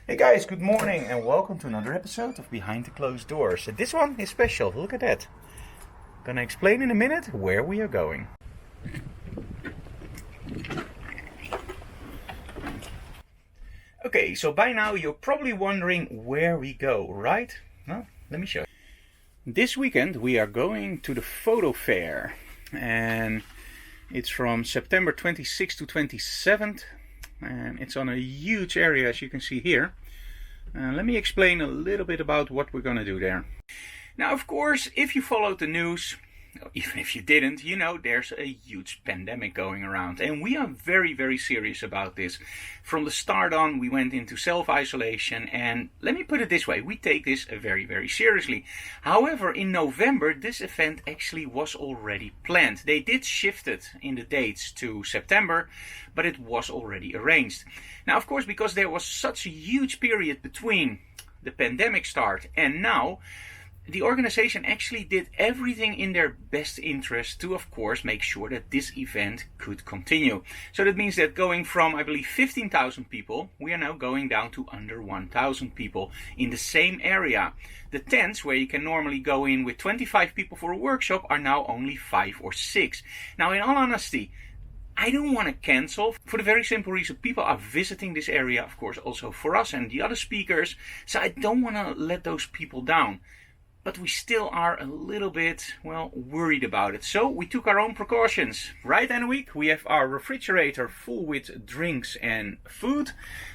Hey guys, good morning and welcome to another episode of Behind the Closed Doors. This one is special, look at that. Gonna explain in a minute where we are going. Okay, so by now you're probably wondering where we go, right? Well, let me show you. This weekend we are going to the FotoFair, and it's from September 26th to 27th, and it's on a huge area as you can see here. Let me explain a little bit about what we're going to do there. Now, of course, if you followed the news, even if you didn't, you know there's a huge pandemic going around, and we are very, very serious about this. From the start on, we went into self-isolation, and let me put it this way, we take this very, very seriously. However, in November, this event actually was already planned. They did shift it in the dates to September, but it was already arranged. Now, of course, because there was such a huge period between the pandemic start and now, the organization actually did everything in their best interest to, of course, make sure that this event could continue. So that means that going from, I believe, 15,000 people, we are now going down to under 1,000 people in the same area. The tents, where you can normally go in with 25 people for a workshop, are now only 5 or 6. Now, in all honesty, I don't want to cancel for the very simple reason people are visiting this area, of course, also for us and the other speakers. So I don't want to let those people down. But we still are a little bit, well, worried about it. So we took our own precautions. Right, Anouk? We have our refrigerator full with drinks and food.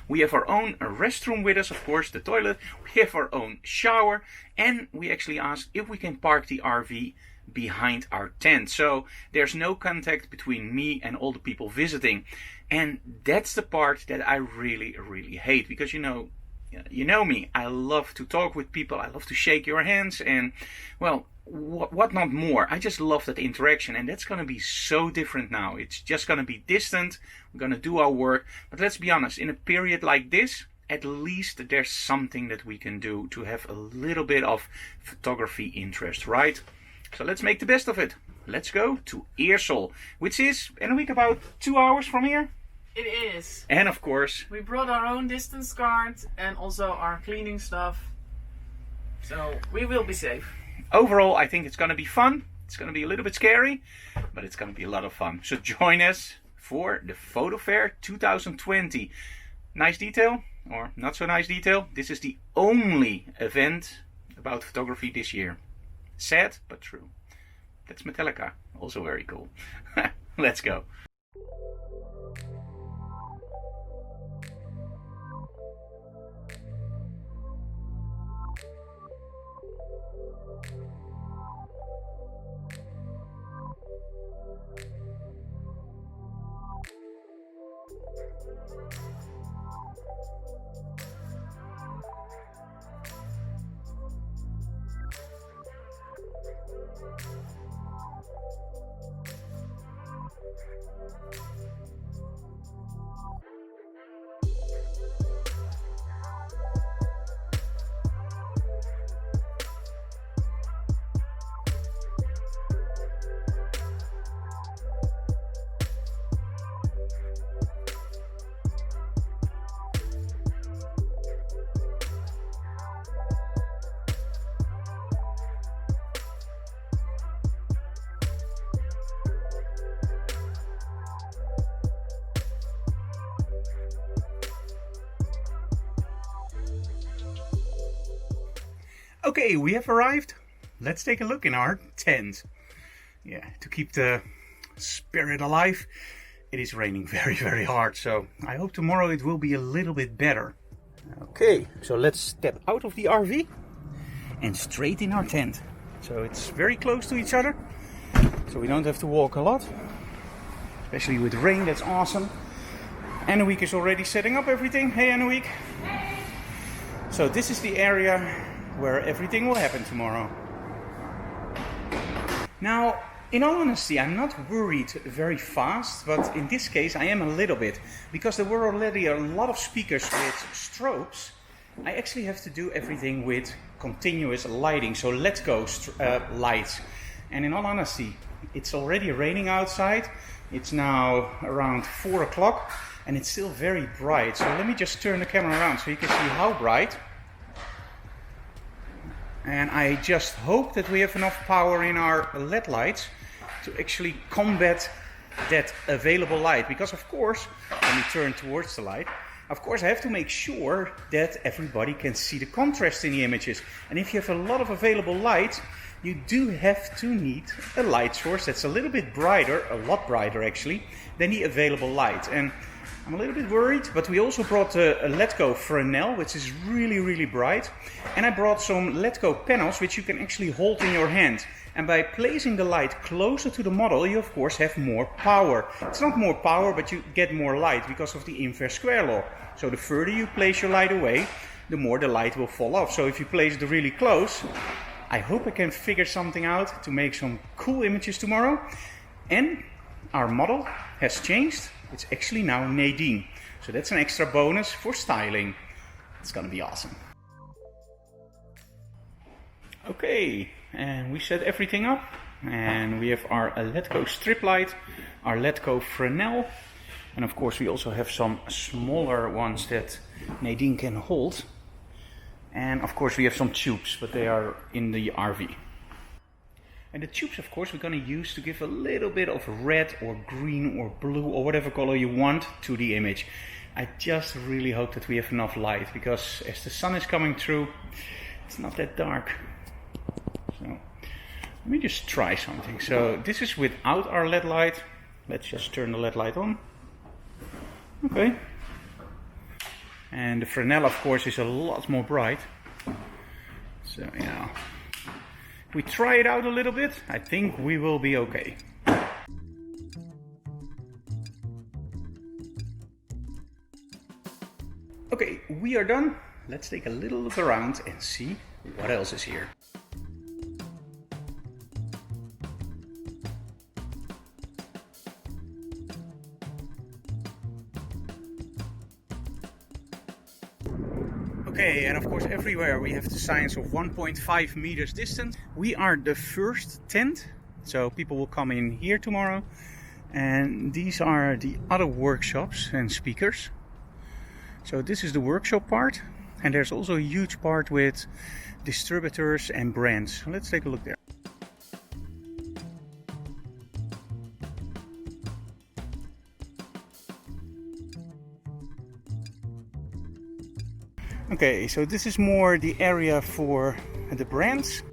We have our own restroom with us, of course, the toilet. We have our own shower. And we actually asked if we can park the RV behind our tent. So there's no contact between me and all the people visiting. And that's the part that I really, really hate. Because, you know me, I love to talk with people, I love to shake your hands, and, well, what not more. I just love that interaction, and that's going to be so different now. It's just going to be distant, we're going to do our work, but let's be honest, in a period like this, at least there's something that we can do to have a little bit of photography interest, right? So let's make the best of it. Let's go to Eersel, which is, in a week, about 2 hours from here. It is. And of course, we brought our own distance card and also our cleaning stuff. So we will be safe. Overall, I think it's going to be fun. It's going to be a little bit scary, but it's going to be a lot of fun. So join us for the FotoFair 2020. Nice detail, or not so nice detail. This is the only event about photography this year. Sad, but true. That's Metallica. Also very cool. Let's go. Okay, we have arrived. Let's take a look in our tent. Yeah, to keep the spirit alive, it is raining very, very hard. So I hope tomorrow it will be a little bit better. Okay, so let's step out of the RV and straight in our tent. So it's very close to each other, so we don't have to walk a lot. Especially with rain, that's awesome. Anouk is already setting up everything. Hey Anouk. Hey. So this is the area where everything will happen tomorrow. Now, in all honesty, I'm not worried very fast, but in this case I am a little bit, because there were already a lot of speakers with strobes. I actually have to do everything with continuous lighting, so let's go lights. And in all honesty, it's already raining outside. It's now around 4 o'clock. and it's still very bright. So let me just turn the camera around so you can see how bright. And I just hope that we have enough power in our LED lights to actually combat that available light. Because of course, let me turn towards the light. Of course, I have to make sure that everybody can see the contrast in the images. And if you have a lot of available light, you do have to need a light source that's a little bit brighter, a lot brighter actually, than the available light. And I'm a little bit worried, but we also brought a Letco Fresnel, which is really, really bright. And I brought some Letco panels, which you can actually hold in your hand. And by placing the light closer to the model, you of course have more power. It's not more power, but you get more light because of the inverse square law. So the further you place your light away, the more the light will fall off. So if you place it really close, I hope I can figure something out to make some cool images tomorrow. And our model has changed. It's actually now Nadine. So that's an extra bonus for styling. It's gonna be awesome. Okay, and we set everything up. And we have our Letco strip light, our Letco Fresnel. And of course we also have some smaller ones that Nadine can hold. And of course we have some tubes, but they are in the RV. And the tubes, of course, we're going to use to give a little bit of red or green or blue or whatever color you want to the image. I just really hope that we have enough light, because as the sun is coming through, it's not that dark. So let me just try something. So this is without our LED light. Let's just turn the LED light on. Okay. And the Fresnel, of course, is a lot more bright. So yeah. If we try it out a little bit, I think we will be okay. Okay, we are done. Let's take a little look around and see what else is here. Okay, and of course everywhere we have the signs of 1.5 meters distance. We are the first tent, so people will come in here tomorrow. And these are the other workshops and speakers. So this is the workshop part, and there's also a huge part with distributors and brands. So let's take a look there. Okay, so this is more the area for the brands.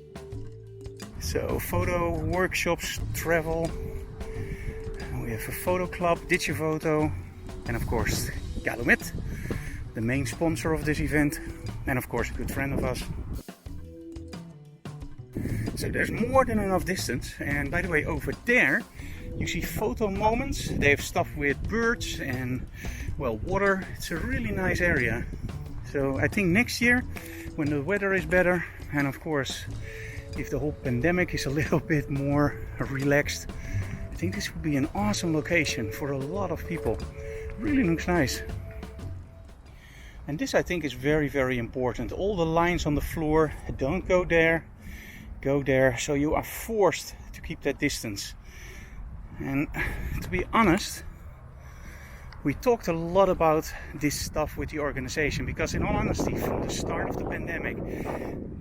So photo workshops, travel. We have a photo club, Digiphoto, and of course Calumet, the main sponsor of this event, and of course a good friend of us. So there's more than enough distance. And by the way, over there you see photo moments. They have stuff with birds and, well, water. It's a really nice area. So I think next year, when the weather is better, and of course if the whole pandemic is a little bit more relaxed, I think this would be an awesome location for a lot of people. It really looks nice. And this, I think, is very, very important. All the lines on the floor, don't go there, go there. So you are forced to keep that distance. And to be honest, we talked a lot about this stuff with the organization, because in all honesty, from the start of the pandemic,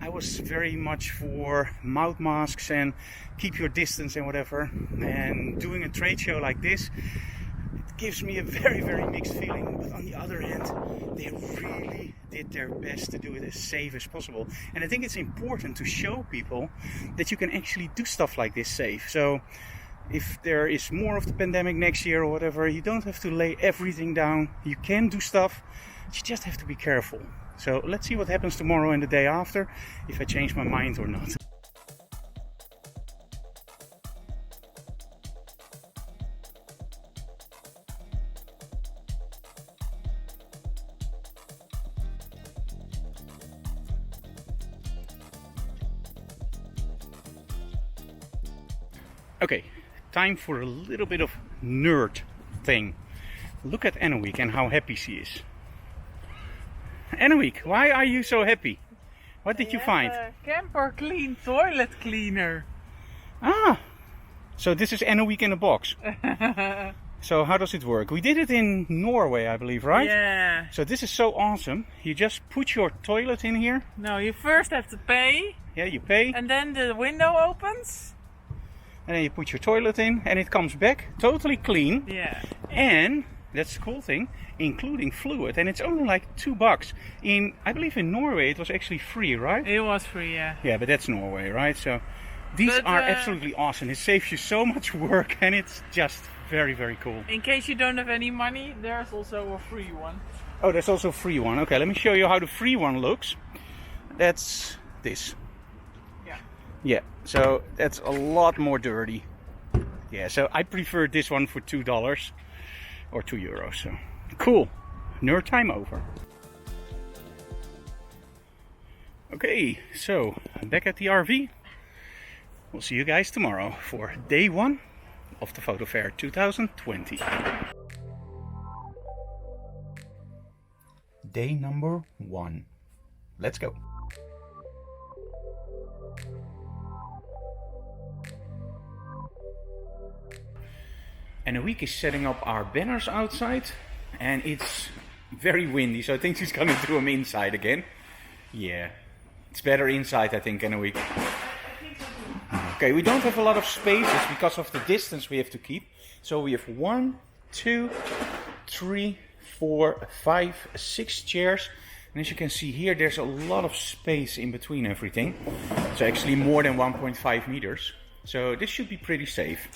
I was very much for mouth masks and keep your distance and whatever. And doing a trade show like this, it gives me a very, very mixed feeling. But on the other hand, they really did their best to do it as safe as possible. And I think it's important to show people that you can actually do stuff like this safe. So if there is more of the pandemic next year or whatever, you don't have to lay everything down. You can do stuff, you just have to be careful. So let's see what happens tomorrow and the day after, if I change my mind or not. Okay, time for a little bit of nerd thing. Look at Anneweek and how happy she is. Anneweek, why are you so happy? What did you find? Camper clean toilet cleaner. Ah, so this is Anneweek in a box. So how does it work? We did it in Norway, I believe, right? Yeah. So this is so awesome. You just put your toilet in here. No, you first have to pay. Yeah, you pay. And then the window opens. And then you put your toilet in and it comes back totally clean. Yeah. And that's the cool thing, including fluid. And it's only like $2. I believe in Norway it was actually free, right? It was free, yeah. Yeah, but that's Norway, right? So these are absolutely awesome. It saves you so much work and it's just very, very cool. In case you don't have any money, there's also a free one. Oh, there's also a free one. Okay, let me show you how the free one looks. That's this. Yeah. Yeah, so that's a lot more dirty. Yeah, so I prefer this one for $2 or €2. So cool. Nerd time over. Okay, so I'm back at the RV. We'll see you guys tomorrow for day 1 of the FotoFair 2020. Day number 1. Let's go. And a week is setting up our banners outside, and it's very windy, so I think she's gonna do them inside again. Yeah, it's better inside, I think, in a week. Okay, we don't have a lot of spaces because of the distance we have to keep. So we have 1, 2, 3, 4, 5, 6 chairs. And as you can see here, there's a lot of space in between everything. So actually more than 1.5 meters. So this should be pretty safe.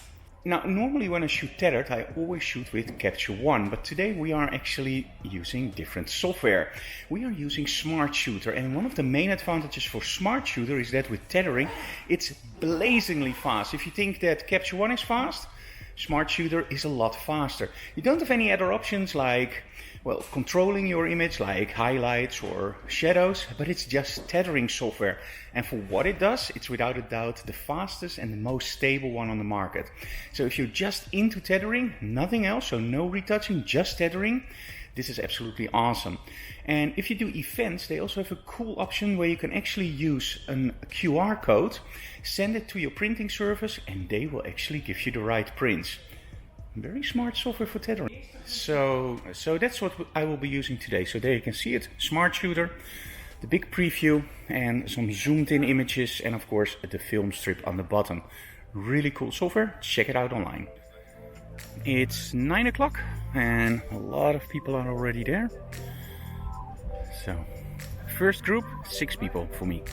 Now, normally when I shoot tethered, I always shoot with Capture One, but today we are actually using different software. We are using Smart Shooter, and one of the main advantages for Smart Shooter is that with tethering, it's blazingly fast. If you think that Capture One is fast, Smart Shooter is a lot faster. You don't have any other options like, well, controlling your image like highlights or shadows, but it's just tethering software. And for what it does, it's without a doubt the fastest and the most stable one on the market. So if you're just into tethering, nothing else, so no retouching, just tethering, this is absolutely awesome. And if you do events, they also have a cool option where you can actually use a QR code, send it to your printing service, and they will actually give you the right prints. Very smart software for tethering. So that's what I will be using today. So there you can see it, Smart Shooter, the big preview and some zoomed in images, and of course the film strip on the bottom. Really cool software, check it out online. It's 9 o'clock and a lot of people are already there. So first group, 6 people for me.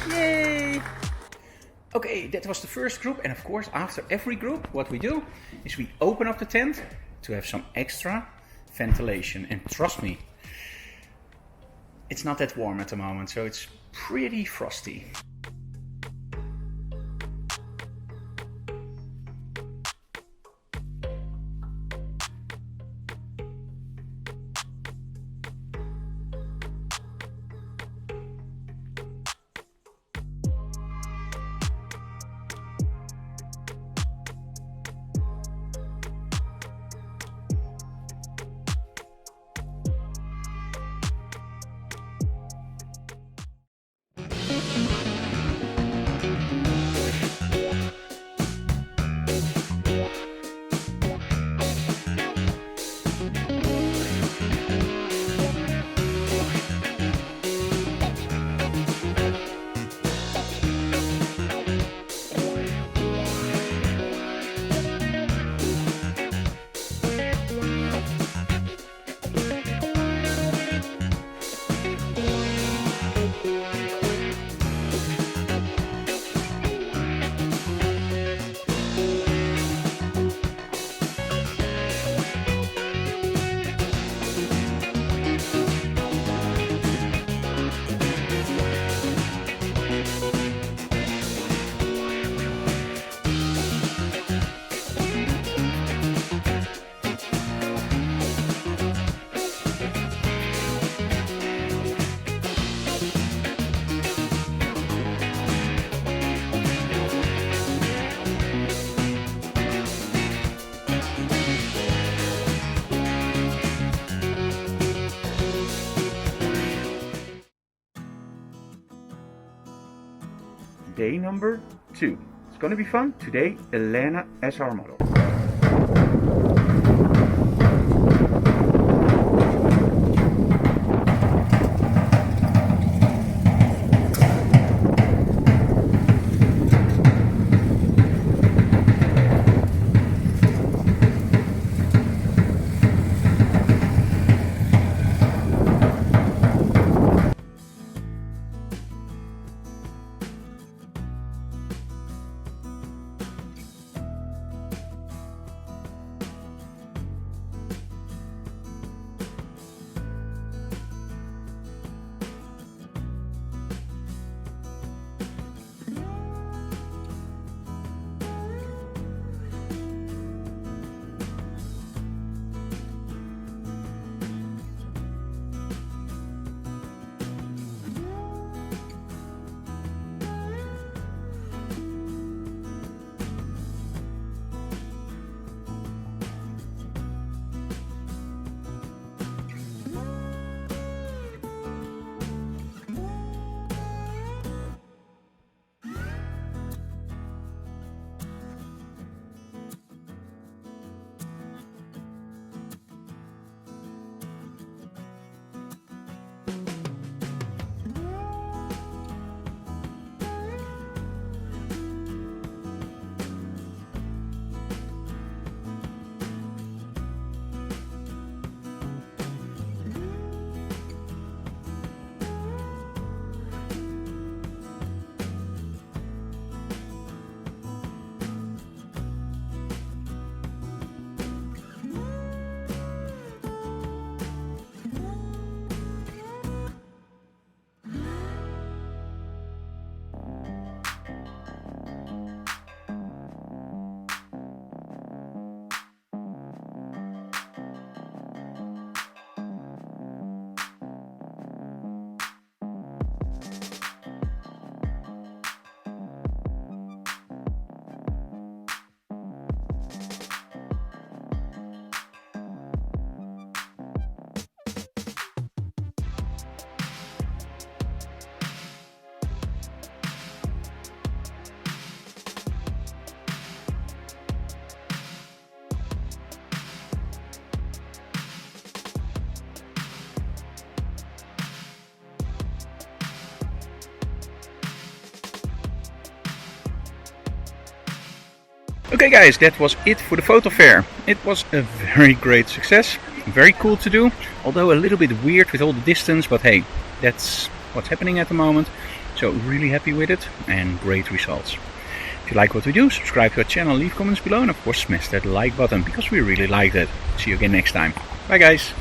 Yay! Okay, that was the first group, and of course after every group what we do is we open up the tent to have some extra ventilation. And trust me, it's not that warm at the moment, so it's pretty frosty. Day number 2. It's gonna be fun. Today, Elena as our model. Okay guys, that was it for the FotoFair. It was a very great success, very cool to do, although a little bit weird with all the distance, but hey, that's what's happening at the moment. So really happy with it and great results. If you like what we do, subscribe to our channel, leave comments below, and of course smash that like button because we really like that. See you again next time. Bye guys.